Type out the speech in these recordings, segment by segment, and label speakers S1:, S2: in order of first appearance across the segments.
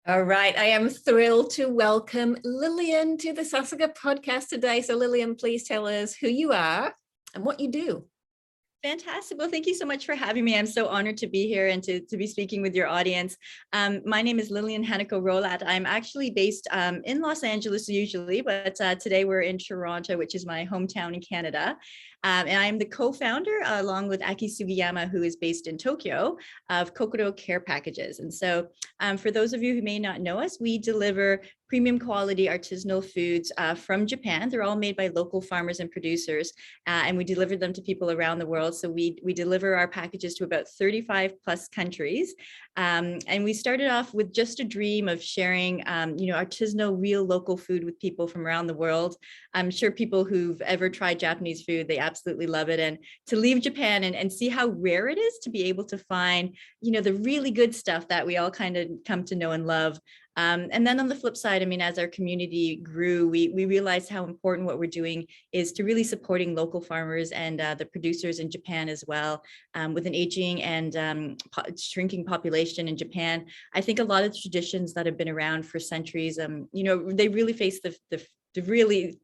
S1: All right, I am thrilled to welcome Lillian to the Sasika podcast today. So Lillian, please tell us who you are and what you do.
S2: Fantastic. Well, thank you so much for having me. I'm so honored to be here and to be speaking with your audience. My name is Lillian Hanako-Rolat. I'm actually based in Los Angeles usually, but today we're in Toronto, which is my hometown in Canada. And I'm the co-founder along with Aki Sugiyama, who is based in Tokyo, of Kokoro Care Packages. And so for those of you who may not know us, we deliver premium quality artisanal foods from Japan. They're all made by local farmers and producers, and we deliver them to people around the world. So we deliver our packages to about 35 plus countries. And we started off with just a dream of sharing, artisanal, real local food with people from around the world. I'm sure people who've ever tried Japanese food, they absolutely love it. And to leave Japan and see how rare it is to be able to find, the really good stuff that we all kind of come to know and love. And then on the flip side, as our community grew, we realized how important what we're doing is to really supporting local farmers and the producers in Japan as well. With an aging and shrinking population in Japan, I think a lot of traditions that have been around for centuries, they really face the really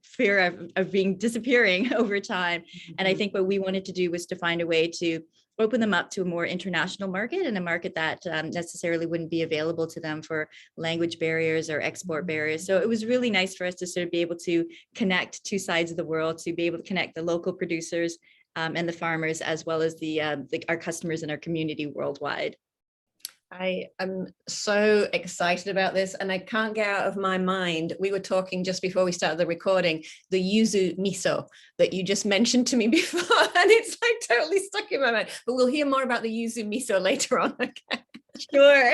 S2: fear of being disappearing over time. And I think what we wanted to do was to find a way to open them up to a more international market and a market that necessarily wouldn't be available to them for language barriers or export barriers. So it was really nice for us to sort of be able to connect two sides of the world, to be able to connect the local producers and the farmers, as well as our customers in our community worldwide.
S1: I am so excited about this, and I can't get out of my mind. We were talking just before we started the recording, the yuzu miso that you just mentioned to me before, and it's like totally stuck in my mind. But we'll hear more about the yuzu miso later on. Okay.
S2: Sure.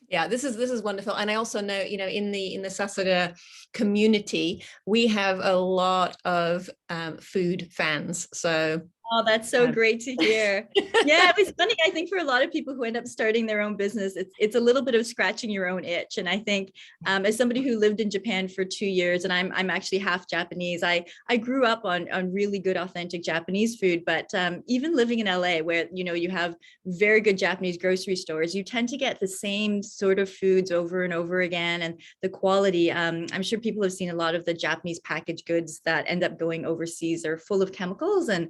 S1: Yeah, this is wonderful. And I also know, in the Sasika community, we have a lot of food fans. So
S2: oh, that's so great to hear. Yeah, it was funny. I think for a lot of people who end up starting their own business, it's a little bit of scratching your own itch. And I think as somebody who lived in Japan for 2 years, and I'm actually half Japanese, I grew up on really good, authentic Japanese food. But even living in LA, where, you have very good Japanese grocery stores, you tend to get the same sort of foods over and over again. And the quality, I'm sure people have seen a lot of the Japanese packaged goods that end up going overseas are full of chemicals. And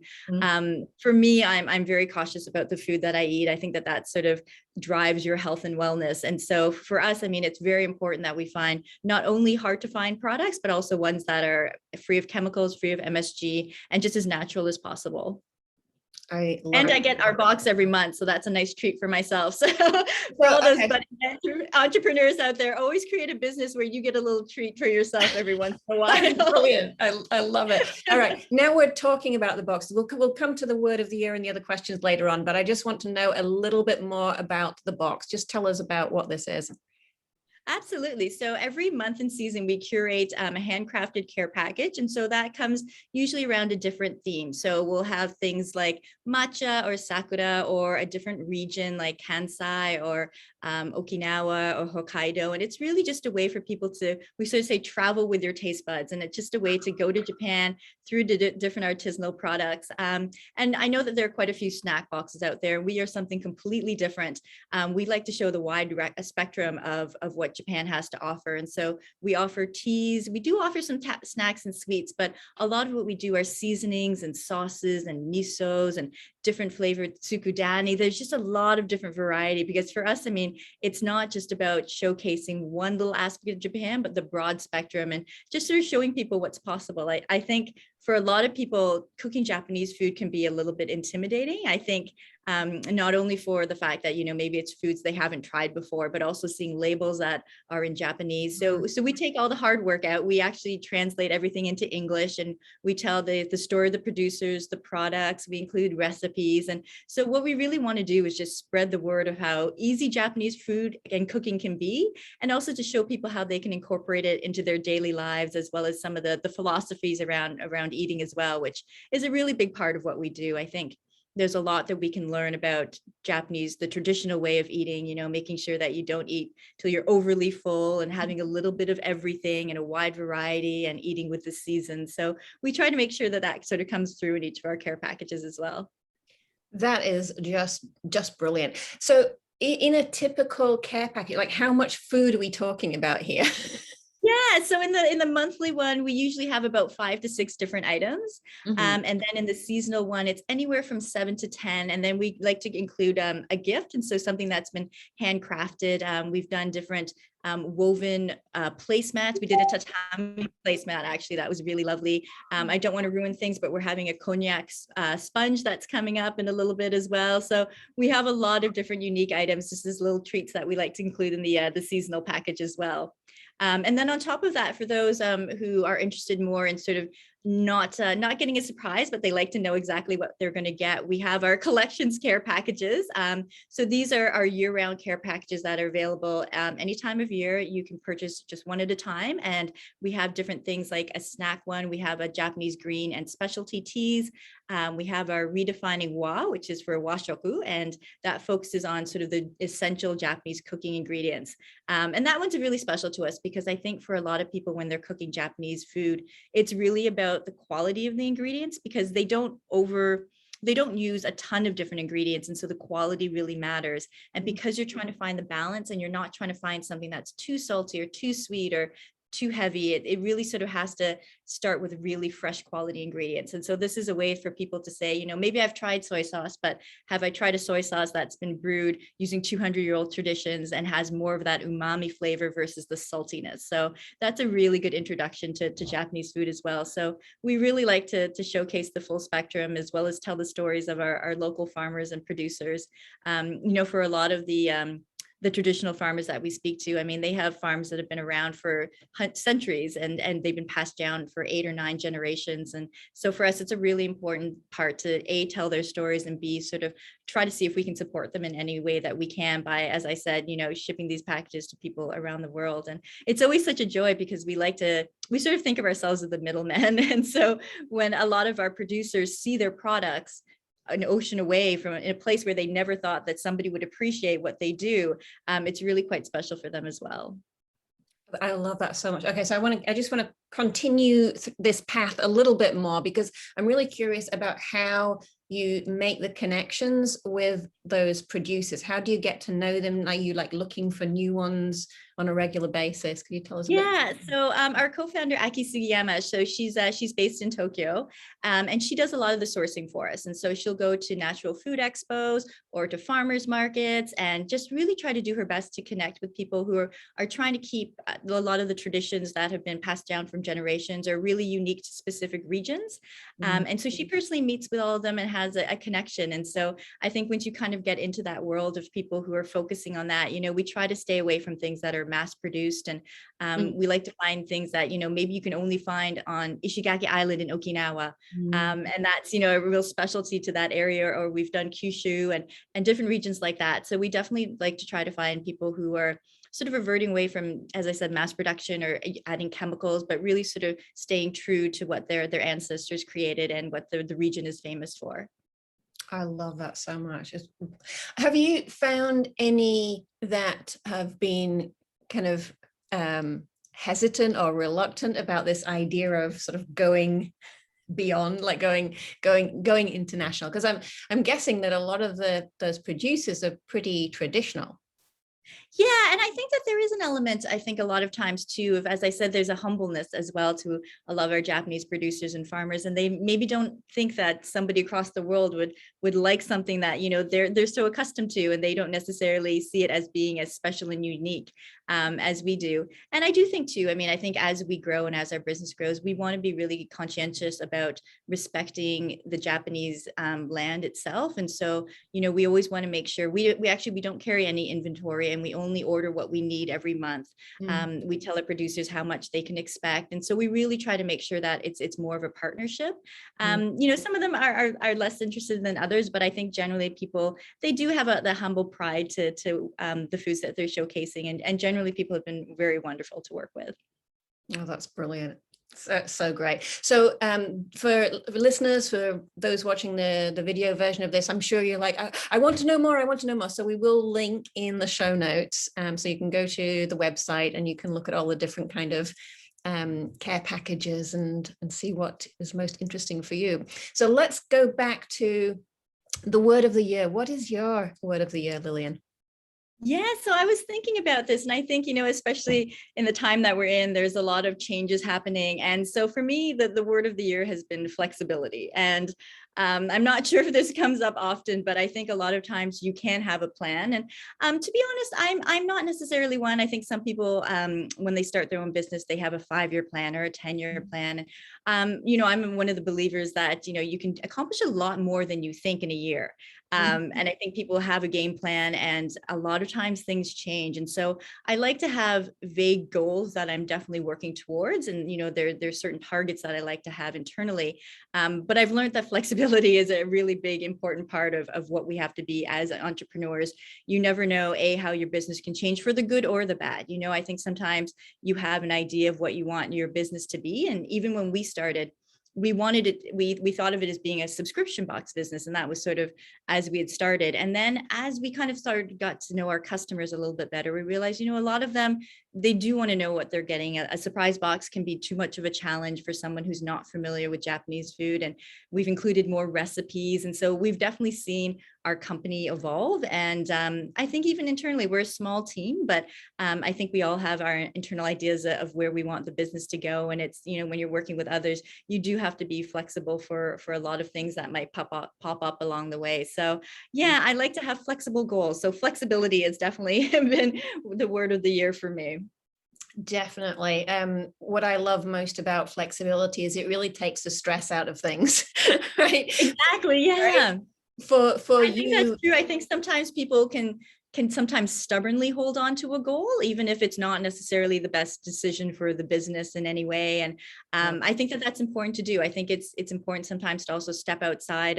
S2: for me, I'm very cautious about the food that I eat. I think that sort of drives your health and wellness. And so for us, it's very important that we find not only hard to find products, but also ones that are free of chemicals, free of MSG, and just as natural as possible. I get our box every month, so that's a nice treat for myself. So for all those entrepreneurs out there, always create a business where you get a little treat for yourself every once in a while.
S1: Brilliant. I love it. All right, now we're talking about the box. We'll come to the word of the year and the other questions later on, but I just want to know a little bit more about the box. Just tell us about what this is.
S2: Absolutely. So every month and season, we curate a handcrafted care package. And so that comes usually around a different theme. So we'll have things like matcha or sakura, or a different region like Kansai or Okinawa or Hokkaido. And it's really just a way for people we sort of say, travel with your taste buds. And it's just a way to go to Japan through different artisanal products. And I know that there are quite a few snack boxes out there. We are something completely different. We like to show the wide spectrum of what Japan has to offer. And so we offer teas. We do offer some snacks and sweets, but a lot of what we do are seasonings and sauces and misos and different flavored tsukudani. There's just a lot of different variety, because for us, it's not just about showcasing one little aspect of Japan, but the broad spectrum and just sort of showing people what's possible. I think for a lot of people, cooking Japanese food can be a little bit intimidating. I think not only for the fact that, maybe it's foods they haven't tried before, but also seeing labels that are in Japanese. So we take all the hard work out. We actually translate everything into English, and we tell the story of the producers, the products, we include recipes. And so what we really want to do is just spread the word of how easy Japanese food and cooking can be, and also to show people how they can incorporate it into their daily lives, as well as some of the philosophies around eating as well, which is a really big part of what we do. I think there's a lot that we can learn about Japanese, the traditional way of eating, making sure that you don't eat till you're overly full, and having a little bit of everything and a wide variety, and eating with the seasons. So we try to make sure that sort of comes through in each of our care packages as well.
S1: That is just brilliant. So in a typical care package, like how much food are we talking about here?
S2: Yeah, so in the monthly one, we usually have about 5 to 6 different items. And then in the seasonal one, it's anywhere from 7 to 10. And then we like to include a gift. And so something that's been handcrafted. We've done different woven placemats. We did a tatami placemat, actually. That was really lovely. I don't want to ruin things, but we're having a cognac sponge that's coming up in a little bit as well. So we have a lot of different unique items, just as little treats that we like to include in the seasonal package as well. And then on top of that, for those who are interested more in sort of not getting a surprise, but they like to know exactly what they're going to get, we have our collections care packages. So these are our year-round care packages that are available any time of year. You can purchase just one at a time, and we have different things like a snack one. We have a Japanese green and specialty teas. We have our redefining wa, which is for washoku, and that focuses on sort of the essential Japanese cooking ingredients. And that one's really special to us because I think for a lot of people, when they're cooking Japanese food, it's really about the quality of the ingredients, because they don't use a ton of different ingredients. And so the quality really matters. And because you're trying to find the balance and you're not trying to find something that's too salty or too sweet or too heavy, it really sort of has to start with really fresh quality ingredients. And so this is a way for people to say, maybe I've tried soy sauce, but have I tried a soy sauce that's been brewed using 200-year-old traditions and has more of that umami flavor versus the saltiness? So that's a really good introduction to Japanese food as well. So we really like to showcase the full spectrum, as well as tell the stories of our local farmers and producers. For a lot of the traditional farmers that we speak to, I mean, they have farms that have been around for centuries, and they've been passed down for 8 or 9 generations. And so for us, it's a really important part to A, tell their stories, and B, sort of try to see if we can support them in any way that we can by, as I said, shipping these packages to people around the world. And it's always such a joy because we sort of think of ourselves as the middlemen. And so when a lot of our producers see their products an ocean away from in a place where they never thought that somebody would appreciate what they do, it's really quite special for them as well.
S1: I love that so much. Okay, so I just want to continue this path a little bit more, because I'm really curious about how you make the connections with those producers. How do you get to know them? Are you looking for new ones on a regular basis? Can you tell us a bit?
S2: Yeah, so our co-founder Aki Sugiyama, so she's based in Tokyo, and she does a lot of the sourcing for us. And so she'll go to natural food expos or to farmers markets and just really try to do her best to connect with people who are trying to keep a lot of the traditions that have been passed down from generations or really unique to specific regions. And so she personally meets with all of them and has a connection. And so I think once you kind of get into that world of people who are focusing on that, we try to stay away from things that are mass produced. And we like to find things that, maybe you can only find on Ishigaki Island in Okinawa. And that's, a real specialty to that area. Or we've done Kyushu and different regions like that. So we definitely like to try to find people who are sort of averting away from, as I said, mass production or adding chemicals, but really sort of staying true to what their ancestors created and what the region is famous for.
S1: I love that so much. Have you found any that have been kind of hesitant or reluctant about this idea of sort of going beyond, like going international? Because I'm guessing that a lot of those producers are pretty traditional.
S2: Yeah, and I think that there is an element, I think a lot of times too, of, as I said, there's a humbleness as well to a lot of our Japanese producers and farmers, and they maybe don't think that somebody across the world would like something that, they're so accustomed to, and they don't necessarily see it as being as special and unique as we do. And I do think too, I think as we grow and as our business grows, we want to be really conscientious about respecting the Japanese land itself. And so, we always want to make sure we don't carry any inventory, and we only order what we need every month. We tell our producers how much they can expect. And so we really try to make sure that it's more of a partnership. Some of them are less interested than others, but I think generally people, they do have the humble pride to the foods that they're showcasing. And generally people have been very wonderful to work with.
S1: Oh, that's brilliant. So great. So for listeners, for those watching the video version of this, I'm sure you're like, I want to know more. I want to know more. So we will link in the show notes. So you can go to the website and you can look at all the different kind of care packages and see what is most interesting for you. So let's go back to the word of the year. What is your word of the year, Lillian?
S2: Yeah, so I was thinking about this, and I think, especially in the time that we're in, there's a lot of changes happening. And so for me, the word of the year has been flexibility. And I'm not sure if this comes up often, but I think a lot of times you can have a plan. And to be honest, I'm not necessarily one. I think some people, when they start their own business, they have a 5-year plan or a 10-year plan. I'm one of the believers that, you can accomplish a lot more than you think in a year. And I think people have a game plan, and a lot of times things change. And so I like to have vague goals that I'm definitely working towards. And, there's certain targets that I like to have internally. But I've learned that flexibility is a really big, important part of what we have to be as entrepreneurs. You never know, how your business can change for the good or the bad. I think sometimes you have an idea of what you want your business to be. And even when we started, we wanted it, we thought of it as being a subscription box business. And that was sort of as we had started. And then as we kind of got to know our customers a little bit better, we realized, a lot of them, they do want to know what they're getting. A surprise box can be too much of a challenge for someone who's not familiar with Japanese food. And we've included more recipes. And so we've definitely seen our company evolve. And I think even internally, we're a small team, but I think we all have our internal ideas of where we want the business to go. And it's, when you're working with others, you do have to be flexible for a lot of things that might pop up along the way. So yeah, I like to have flexible goals. So flexibility has definitely been the word of the year for me.
S1: Definitely. What I love most about flexibility is it really takes the stress out of things, right?
S2: Exactly. Yeah.
S1: Right? For
S2: I think that's true. I think sometimes people can sometimes stubbornly hold on to a goal, even if it's not necessarily the best decision for the business in any way. And I think that that's important to do. I think it's important sometimes to also step outside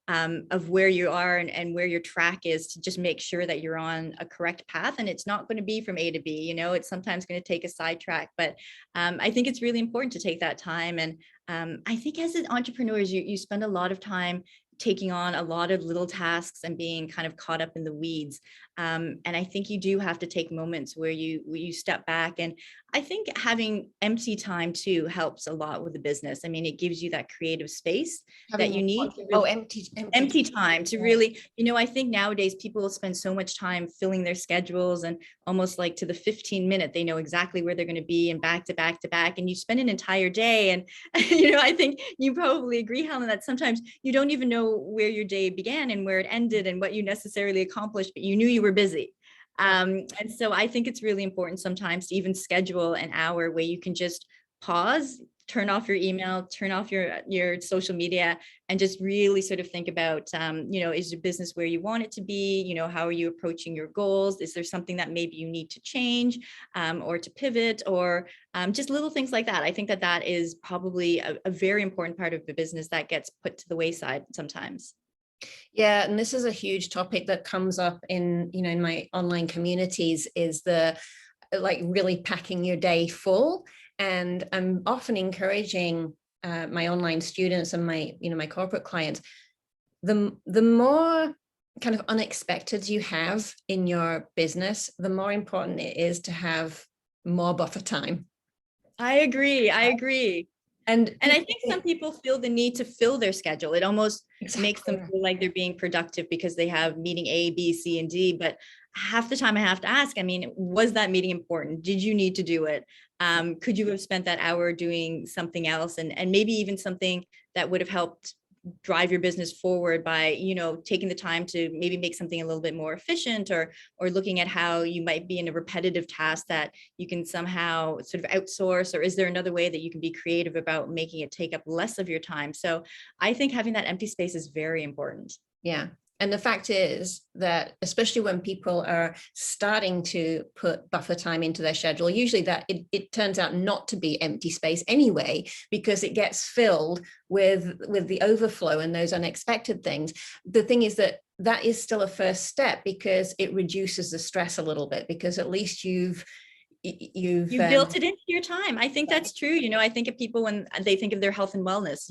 S2: of where you are and where your track is, to just make sure that you're on a correct path. And it's not going to be from A to B, it's sometimes going to take a sidetrack, but I think it's really important to take that time. And I think as entrepreneurs, you spend a lot of time taking on a lot of little tasks and being kind of caught up in the weeds. And I think you do have to take moments where you step back. And I think having empty time too helps a lot with the business. I mean, it gives you that creative space that you need. Empty time to really, I think nowadays people will spend so much time filling their schedules, and almost like to the 15-minute, they know exactly where they're going to be and back to back to back. And you spend an entire day. And, I think you probably agree, Helen, that sometimes you don't even know where your day began and where it ended and what you necessarily accomplished, but you knew you were busy. And so I think it's really important sometimes to even schedule an hour where you can just pause, turn off your email, turn off your social media, and just really sort of think about, is your business where you want it to be? How are you approaching your goals? Is there something that maybe you need to change or to pivot, or just little things like that? I think that is probably a very important part of the business that gets put to the wayside sometimes.
S1: Yeah, and this is a huge topic that comes up in my online communities, is the really packing your day full. And I'm often encouraging my online students and my corporate clients, the more kind of unexpected you have in your business, the more important it is to have more buffer time.
S2: I agree. And I think some people feel the need to fill their schedule. It almost makes them feel like they're being productive because they have meeting A, B, C, and D. But half the time I have to ask, was that meeting important? Did you need to do it? Could you have spent that hour doing something else? And maybe even something that would have helped drive your business forward by, taking the time to maybe make something a little bit more efficient, or looking at how you might be in a repetitive task that you can somehow sort of outsource, or is there another way that you can be creative about making it take up less of your time? So I think having that empty space is very important.
S1: Yeah. And the fact is that, especially when people are starting to put buffer time into their schedule, usually that it turns out not to be empty space anyway, because it gets filled with the overflow and those unexpected things. The thing is that is still a first step, because it reduces the stress a little bit, because at least you've built
S2: it into your time. I think that's true. I think of people when they think of their health and wellness,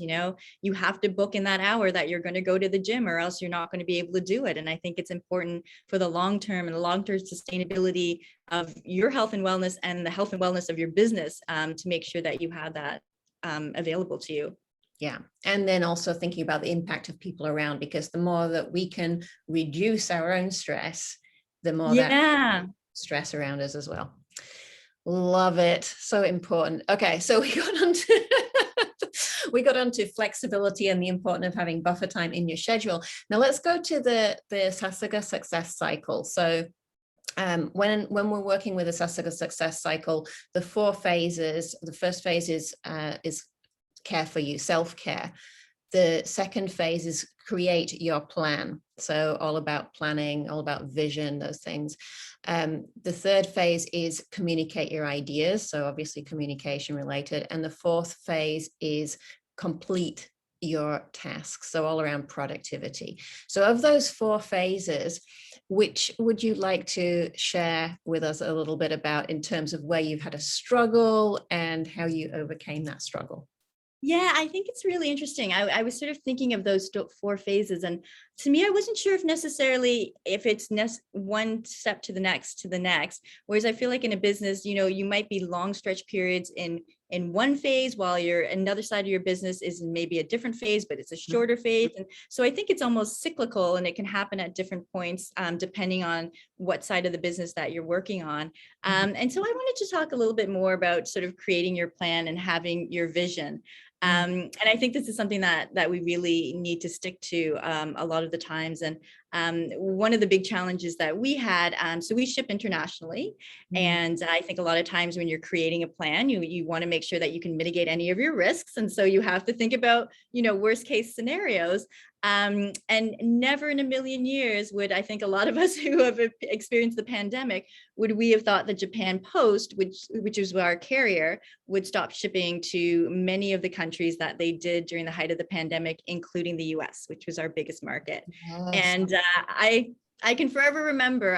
S2: you have to book in that hour that you're going to go to the gym, or else you're not going to be able to do it. And I think it's important for the long-term and the long-term sustainability of your health and wellness and the health and wellness of your business, to make sure that you have that available to you.
S1: Yeah. And then also thinking about the impact of people around, because the more that we can reduce our own stress, the more that
S2: Yeah.
S1: stress around us as well. Love it. So important. Okay, so we got onto flexibility and the importance of having buffer time in your schedule. Now let's go to the Sasuga success cycle. So when we're working with a Sasuga success cycle, the 4 phases, the first phase is care for you, self-care. The second phase is create your plan. So all about planning, all about vision, those things. The third phase is communicate your ideas. So obviously communication related. And the fourth phase is complete your tasks. So all around productivity. So of those 4 phases, which would you like to share with us a little bit about in terms of where you've had a struggle and how you overcame that struggle?
S2: Yeah, I think it's really interesting. I was sort of thinking of those 4 phases, and to me, I wasn't sure if necessarily if it's one step to the next. Whereas I feel like in a business, you might be long stretch periods in one phase, while another side of your business is in maybe a different phase, but it's a shorter phase. And so I think it's almost cyclical, and it can happen at different points, depending on what side of the business that you're working on. And so I wanted to talk a little bit more about sort of creating your plan and having your vision. And I think this is something that we really need to stick to a lot of the times. And one of the big challenges that we had, so we ship internationally. And I think a lot of times when you're creating a plan, you want to make sure that you can mitigate any of your risks. And so you have to think about, worst case scenarios. And never in a million years would, I think, a lot of us who have experienced the pandemic, would we have thought that Japan Post, which is our carrier, would stop shipping to many of the countries that they did during the height of the pandemic, including the US, which was our biggest market. Yes. And I can forever remember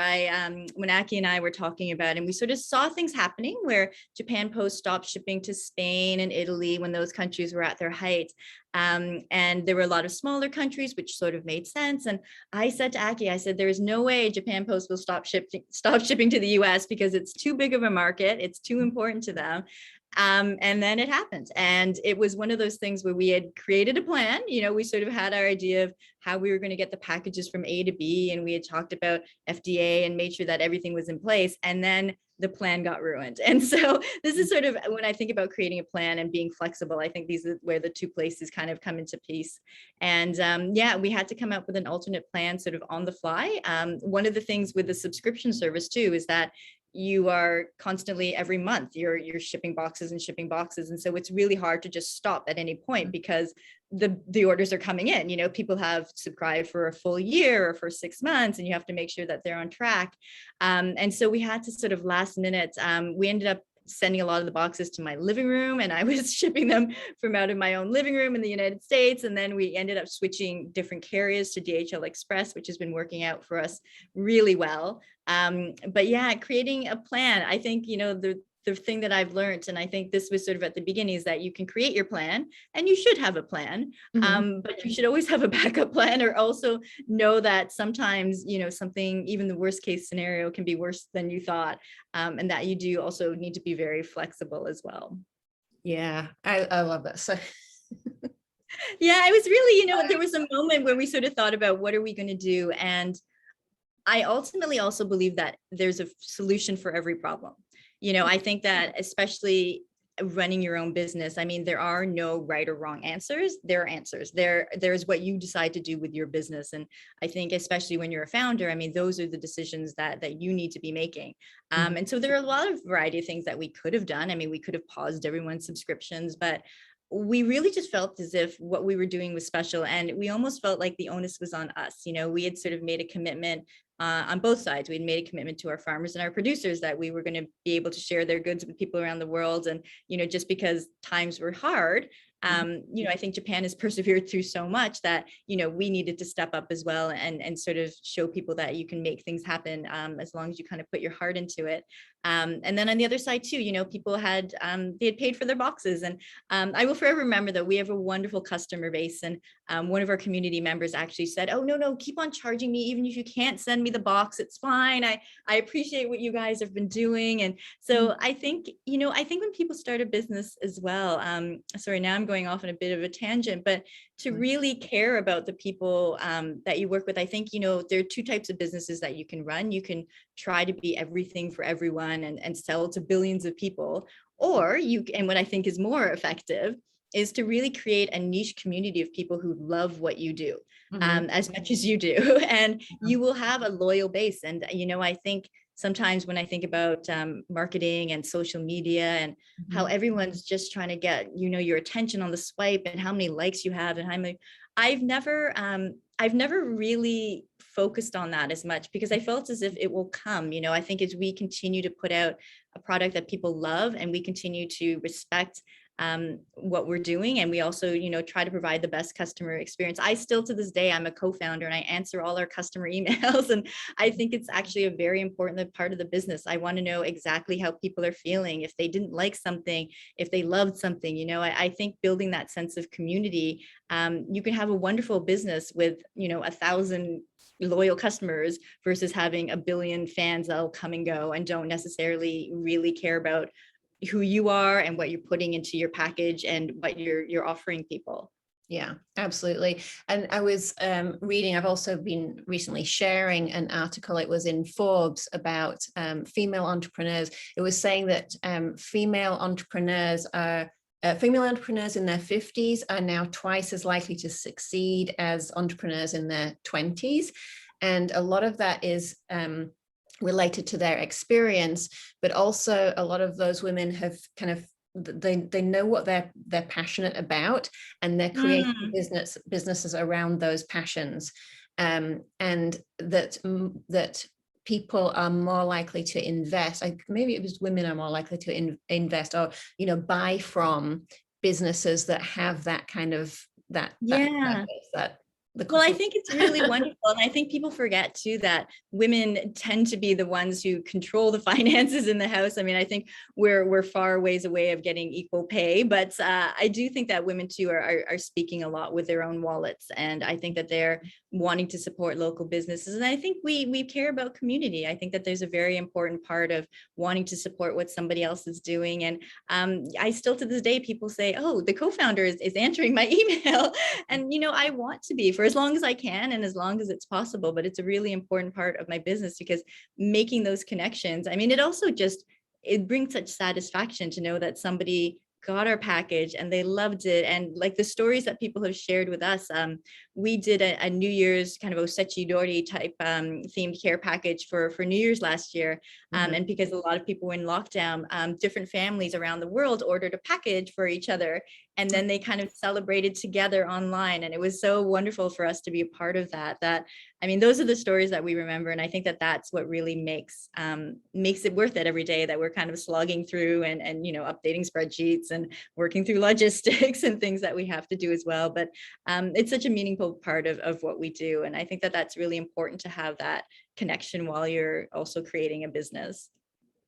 S2: when Aki and I were talking about it, and we sort of saw things happening where Japan Post stopped shipping to Spain and Italy when those countries were at their height. And there were a lot of smaller countries, which sort of made sense. And I said to Aki, there is no way Japan Post will stop shipping to the US because it's too big of a market. It's too important to them. And then it happened. And it was one of those things where we had created a plan. We sort of had our idea of how we were going to get the packages from A to B. And we had talked about FDA and made sure that everything was in place. And then the plan got ruined. And so this is sort of when I think about creating a plan and being flexible, I think these are where the 2 places kind of come into piece. And we had to come up with an alternate plan sort of on the fly. One of the things with the subscription service too is that you are constantly every month you're shipping boxes. And so it's really hard to just stop at any point because the orders are coming in. People have subscribed for a full year or for 6 months, and you have to make sure that they're on track. And so we had to sort of last minute, we ended up sending a lot of the boxes to my living room, and I was shipping them from out of my own living room in the United States. And then we ended up switching different carriers to DHL Express, which has been working out for us really well. But yeah, creating a plan, I think, the thing that I've learned, and I think this was sort of at the beginning, is that you can create your plan, and you should have a plan, but you should always have a backup plan, or also know that sometimes, something, even the worst case scenario can be worse than you thought, and that you do also need to be very flexible as well.
S1: Yeah, I love that. So
S2: yeah, it was really, there was a moment where we sort of thought about what are we going to do, and I ultimately also believe that there's a solution for every problem. I think that especially running your own business, there are no right or wrong answers. There are answers. There's what you decide to do with your business. And I think especially when you're a founder, those are the decisions that you need to be making. And so there are a lot of variety of things that we could have done. We could have paused everyone's subscriptions, but we really just felt as if what we were doing was special. And we almost felt like the onus was on us. We had sort of made a commitment on both sides. We had made a commitment to our farmers and our producers that we were going to be able to share their goods with people around the world. And, just because times were hard, I think Japan has persevered through so much that, we needed to step up as well and sort of show people that you can make things happen as long as you kind of put your heart into it. And then on the other side too, people they had paid for their boxes. And I will forever remember that we have a wonderful customer base. And one of our community members actually said, "Oh, no, keep on charging me. Even if you can't send me the box, it's fine. I appreciate what you guys have been doing." And so I think when people start a business as well, sorry, now I'm going off on a bit of a tangent, but to really care about the people that you work with. I think, there are two types of businesses that you can run. You can try to be everything for everyone and sell to billions of people, or and what I think is more effective is to really create a niche community of people who love what you do as much as you do, and you will have a loyal base. And, I think sometimes when I think about marketing and social media and how everyone's just trying to get, your attention on the swipe and how many likes you have and how many, I've never really focused on that as much, because I felt as if it will come. I think as we continue to put out a product that people love and we continue to respect what we're doing, and we also try to provide the best customer experience. I still, to this day, I'm a co-founder and I answer all our customer emails, and I think it's actually a very important part of the business. I want to know exactly how people are feeling, if they didn't like something, if they loved something. I think building that sense of community, you can have a wonderful business with 1,000 loyal customers versus having 1 billion fans that'll come and go and don't necessarily really care about who you are and what you're putting into your package and what you're offering people.
S1: Yeah, absolutely. And I was reading, I've also been recently sharing an article, it was in Forbes, about female entrepreneurs. It was saying that female entrepreneurs in their 50s are now twice as likely to succeed as entrepreneurs in their 20s. And a lot of that is related to their experience, but also a lot of those women have kind of, they know what they're passionate about, and they're creating businesses around those passions, and that people are more likely to invest. Maybe it was women are more likely to invest or buy from businesses that have that kind of that
S2: well, I think it's really wonderful. And I think people forget too that women tend to be the ones who control the finances in the house. I mean, I think we're far ways away of getting equal pay, but I do think that women too are speaking a lot with their own wallets. And I think that they're wanting to support local businesses. And I think we care about community. I think that there's a very important part of wanting to support what somebody else is doing. And I still, to this day, people say, oh, the co-founder is answering my email. And, I want to be for as long as I can and as long as it's possible, but it's a really important part of my business, because making those connections, I mean, it brings such satisfaction to know that somebody got our package and they loved it. And like the stories that people have shared with us, we did a New Year's kind of Osechi Dori type themed care package for New Year's last year. And because a lot of people were in lockdown, different families around the world ordered a package for each other. And then they kind of celebrated together online. And it was so wonderful for us to be a part of that. I mean, those are the stories that we remember. And I think that that's what really makes it worth it every day, that we're kind of slogging through and updating spreadsheets and working through logistics and things that we have to do as well. But it's such a meaningful part of what we do. And I think that that's really important, to have that connection while you're also creating a business.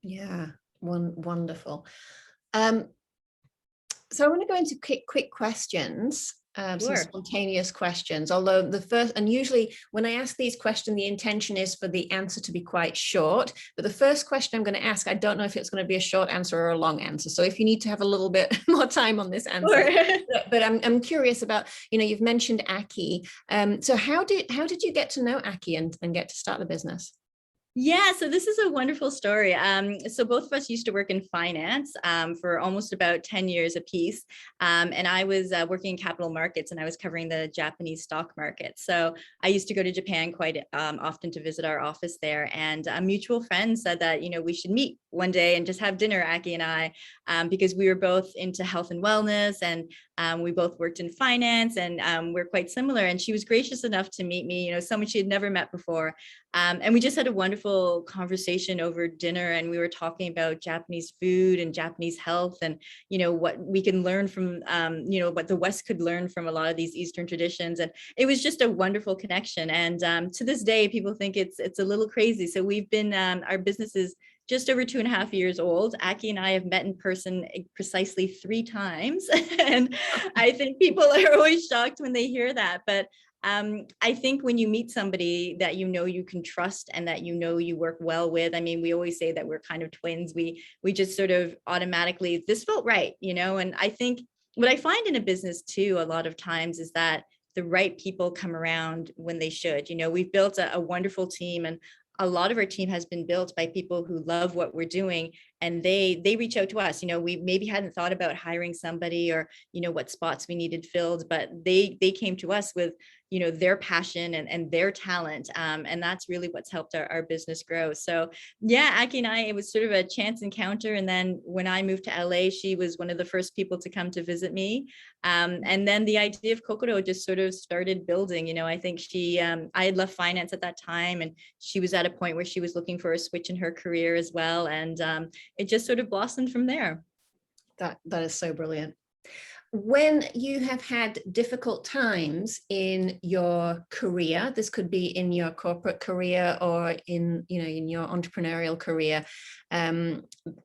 S1: Yeah, wonderful. So I want to go into quick questions,
S2: Sure.
S1: some spontaneous questions, although the first, and usually when I ask these questions, the intention is for the answer to be quite short, but the first question I'm going to ask, I don't know if it's going to be a short answer or a long answer. So if you need to have a little bit more time on this answer, sure. But I'm curious about, you've mentioned Aki. So how did you get to know Aki and get to start the business?
S2: Yeah, so this is a wonderful story. So both of us used to work in finance for almost about 10 years apiece. And I was working in capital markets, and I was covering the Japanese stock market. So I used to go to Japan quite often to visit our office there. And a mutual friend said that, we should meet one day and just have dinner, Aki and I, because we were both into health and wellness, and we both worked in finance, and we're quite similar. And she was gracious enough to meet me, someone she had never met before. And we just had a wonderful conversation over dinner, and we were talking about Japanese food and Japanese health, and what we can learn from what the West could learn from a lot of these Eastern traditions. And it was just a wonderful connection. And to this day, people think it's a little crazy. So we've been our business is just over 2.5 years old. Aki and I have met in person precisely 3 times. And I think people are always shocked when they hear that. But I think when you meet somebody that you can trust and that you work well with, I mean, we always say that we're kind of twins. We just sort of automatically, this felt right, and I think what I find in a business too, a lot of times is that the right people come around when they should. We've built a wonderful team, and a lot of our team has been built by people who love what we're doing, and they reach out to us. We maybe hadn't thought about hiring somebody, or what spots we needed filled, but they came to us with their passion and their talent, and that's really what's helped our business grow. So yeah, Aki and I, it was sort of a chance encounter, and then when I moved to LA, she was one of the first people to come to visit me, and then the idea of Kokoro just sort of started building. I think I had left finance at that time, and she was at a point where she was looking for a switch in her career as well, and it just sort of blossomed from there.
S1: That is so brilliant. When you have had difficult times in your career, this could be in your corporate career or in your entrepreneurial career,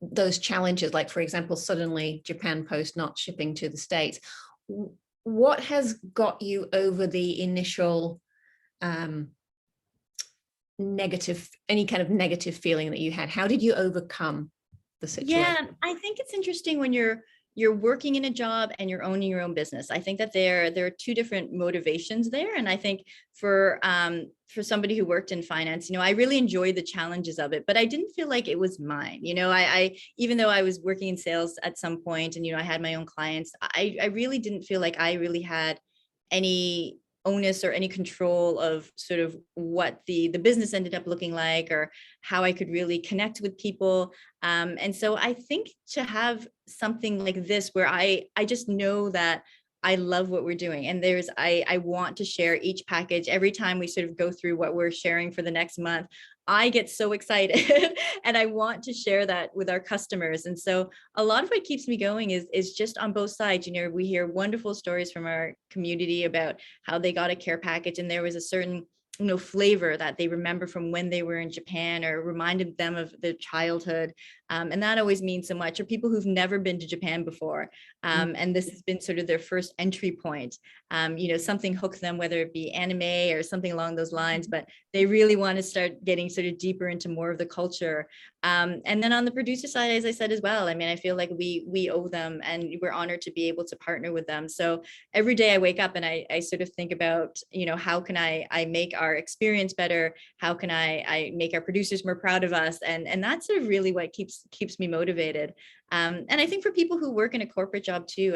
S1: those challenges, like for example, suddenly Japan Post not shipping to the States, what has got you over the initial any kind of negative feeling that you had? How did you overcome the situation?
S2: Yeah, I think it's interesting when you're working in a job and you're owning your own business. I think that there are two different motivations there. And I think for somebody who worked in finance, I really enjoyed the challenges of it, but I didn't feel like it was mine. I even though I was working in sales at some point and, I had my own clients, I really didn't feel like I really had any onus or any control of sort of what the business ended up looking like, or how I could really connect with people. And so I think to have something like this where I just know that I love what we're doing, and I want to share each package every time we sort of go through what we're sharing for the next month. I get so excited and I want to share that with our customers. And so a lot of what keeps me going is just on both sides. We hear wonderful stories from our community about how they got a care package and there was a certain flavor that they remember from when they were in Japan, or reminded them of their childhood. And that always means so much. Or people who've never been to Japan before. And this has been sort of their first entry point. Something hooked them, whether it be anime or something along those lines, but they really want to start getting sort of deeper into more of the culture. And then on the producer side, as I said as well, I feel like we owe them, and we're honored to be able to partner with them. So every day I wake up and I sort of think about, how can I make our experience better? How can I make our producers more proud of us? And that's sort of really what keeps me motivated. And I think for people who work in a corporate job too,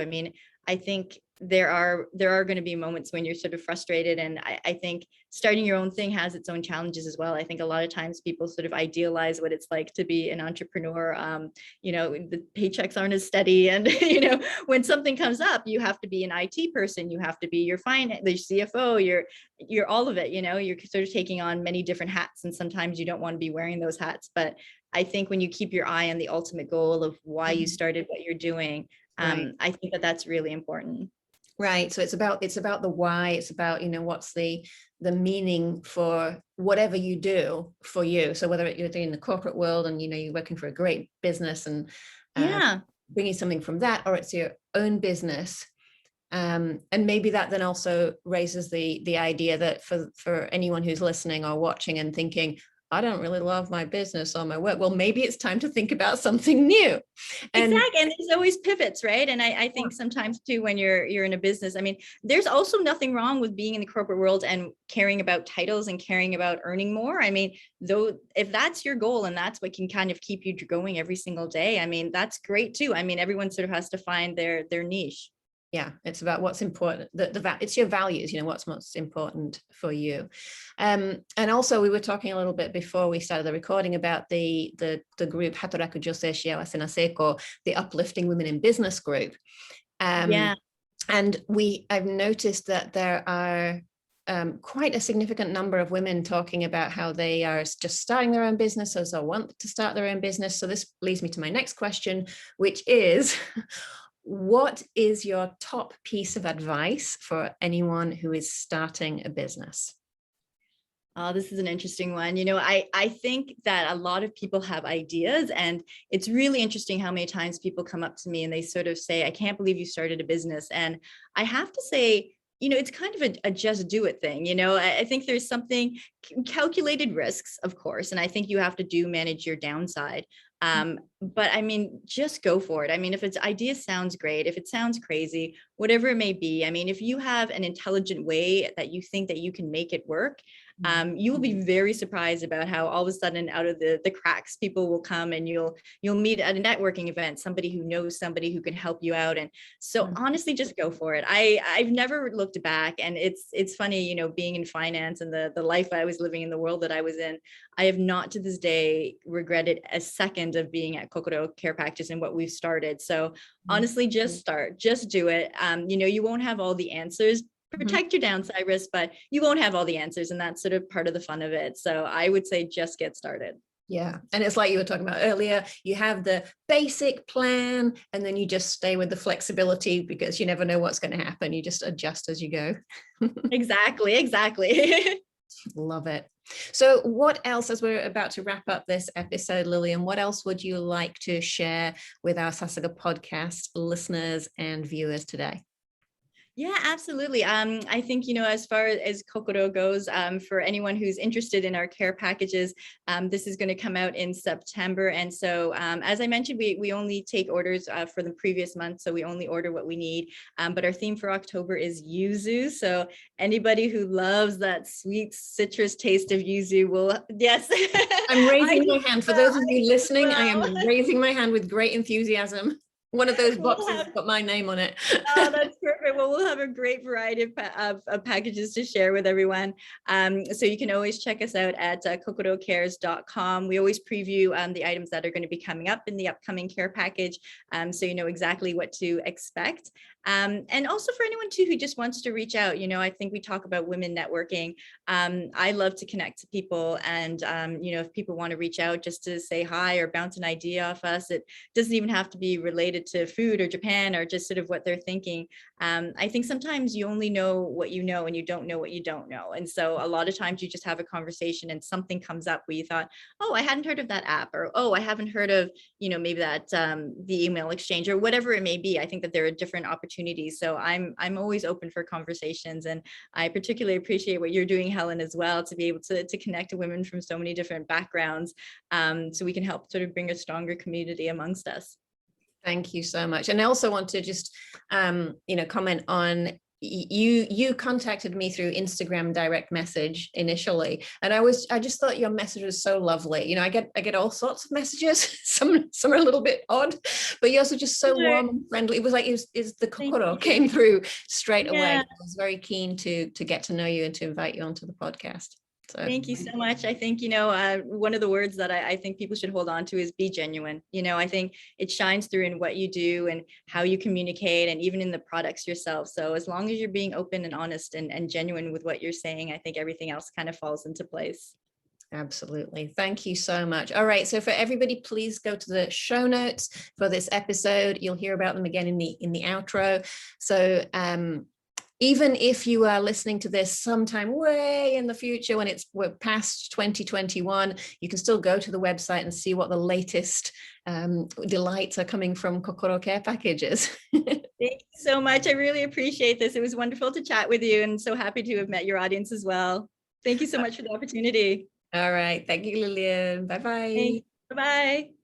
S2: I think there are going to be moments when you're sort of frustrated. And I think starting your own thing has its own challenges as well. I think a lot of times people sort of idealize what it's like to be an entrepreneur. The paychecks aren't as steady. And, when something comes up, you have to be an IT person, you have to be your the CFO, you're all of it, you're sort of taking on many different hats. And sometimes you don't want to be wearing those hats. But I think when you keep your eye on the ultimate goal of why you started what you're doing, right. I think that's really important.
S1: Right. So it's about the why. It's about, what's the meaning for whatever you do for you. So whether you're doing the corporate world and, you're working for a great business and bringing something from that, or it's your own business. And maybe that then also raises the idea that for anyone who's listening or watching and thinking, I don't really love my business or my work. Well, maybe it's time to think about something new.
S2: Exactly. And there's always pivots, right? And I think sometimes too, when you're in a business, there's also nothing wrong with being in the corporate world and caring about titles and caring about earning more. Though, if that's your goal and that's what can kind of keep you going every single day, that's great too. Everyone sort of has to find their niche.
S1: Yeah, it's about what's important. It's your values, what's most important for you. And also, we were talking a little bit before we started the recording about the group Hataraku Josei Shiawase na Seiko, the Uplifting Women in Business group. And I've noticed that there are quite a significant number of women talking about how they are just starting their own businesses or want to start their own business. So this leads me to my next question, which is, what is your top piece of advice for anyone who is starting a business?
S2: Oh, this is an interesting one. I think that a lot of people have ideas, and it's really interesting how many times people come up to me and they sort of say, I can't believe you started a business. And I have to say, it's kind of a just do it thing. I think there's something calculated risks, of course, and I think you have to manage your downside. But I mean, just go for it. I mean, if its idea sounds great, if it sounds crazy, whatever it may be, I mean, if you have an intelligent way that you think that you can make it work, you will be very surprised about how all of a sudden out of the cracks, people will come and you'll meet at a networking event, somebody who knows somebody who can help you out. And so honestly, just go for it. I've never looked back, and it's funny, being in finance and the life I was living in, the world that I was in, I have not to this day regretted a second of being at Kokoro Care Packages and what we've started. So honestly, just start, just do it. You won't have all the answers. Protect your downside risk, but you won't have all the answers, and that's sort of part of the fun of it. So I would say just get started.
S1: Yeah. And it's like you were talking about earlier, you have the basic plan, and then you just stay with the flexibility, because you never know what's going to happen. You just adjust as you go.
S2: Exactly.
S1: Love it. So what else, as we're about to wrap up this episode, Lillian, what else would you like to share with our Sasaga podcast listeners and viewers today?
S2: Yeah, absolutely. I think, as far as Kokoro goes, for anyone who's interested in our care packages, this is going to come out in September. And so, as I mentioned, we only take orders for the previous month. So we only order what we need. But our theme for October is yuzu. So anybody who loves that sweet citrus taste of yuzu will, yes.
S1: I'm raising my hand. For those of you listening, I am raising my hand with great enthusiasm. One of those boxes has got my name on it.
S2: Oh, that's perfect. Well, we'll have a great variety of packages to share with everyone. So you can always check us out at kokorocares.com. We always preview the items that are going to be coming up in the upcoming care package, so you know exactly what to expect. And also for anyone too who just wants to reach out, I think we talk about women networking. I love to connect to people, and if people want to reach out just to say hi or bounce an idea off us, it doesn't even have to be related to food or Japan or just sort of what they're thinking. I think sometimes you only know what you know and you don't know what you don't know. And so a lot of times you just have a conversation and something comes up where you thought, oh, I hadn't heard of that app, or, oh, I haven't heard of, maybe that the email exchange or whatever it may be. I think that there are different opportunities. So I'm always open for conversations. And I particularly appreciate what you're doing, Helen, as well, to be able to connect to women from so many different backgrounds, so we can help sort of bring a stronger community amongst us.
S1: Thank you so much. And I also want to just, comment on, you contacted me through Instagram direct message initially, and I just thought your message was so lovely. I get all sorts of messages. Some are a little bit odd, but you're also just so warm and friendly. It was like the kokoro came through straight away. I was very keen to get to know you and to invite you onto the podcast. So
S2: thank you so much. I think, one of the words that I think people should hold on to is be genuine. I think it shines through in what you do and how you communicate, and even in the products yourself. So as long as you're being open and honest and genuine with what you're saying, I think everything else kind of falls into place.
S1: Absolutely. Thank you so much. All right. So for everybody, please go to the show notes for this episode. You'll hear about them again in the outro. So, even if you are listening to this sometime way in the future, when we're past 2021, you can still go to the website and see what the latest delights are coming from Kokoro Care Packages.
S2: Thank you so much. I really appreciate this. It was wonderful to chat with you, and so happy to have met your audience as well. Thank you so much for the opportunity.
S1: All right. Thank you, Lillian. Bye-bye.
S2: Bye-bye.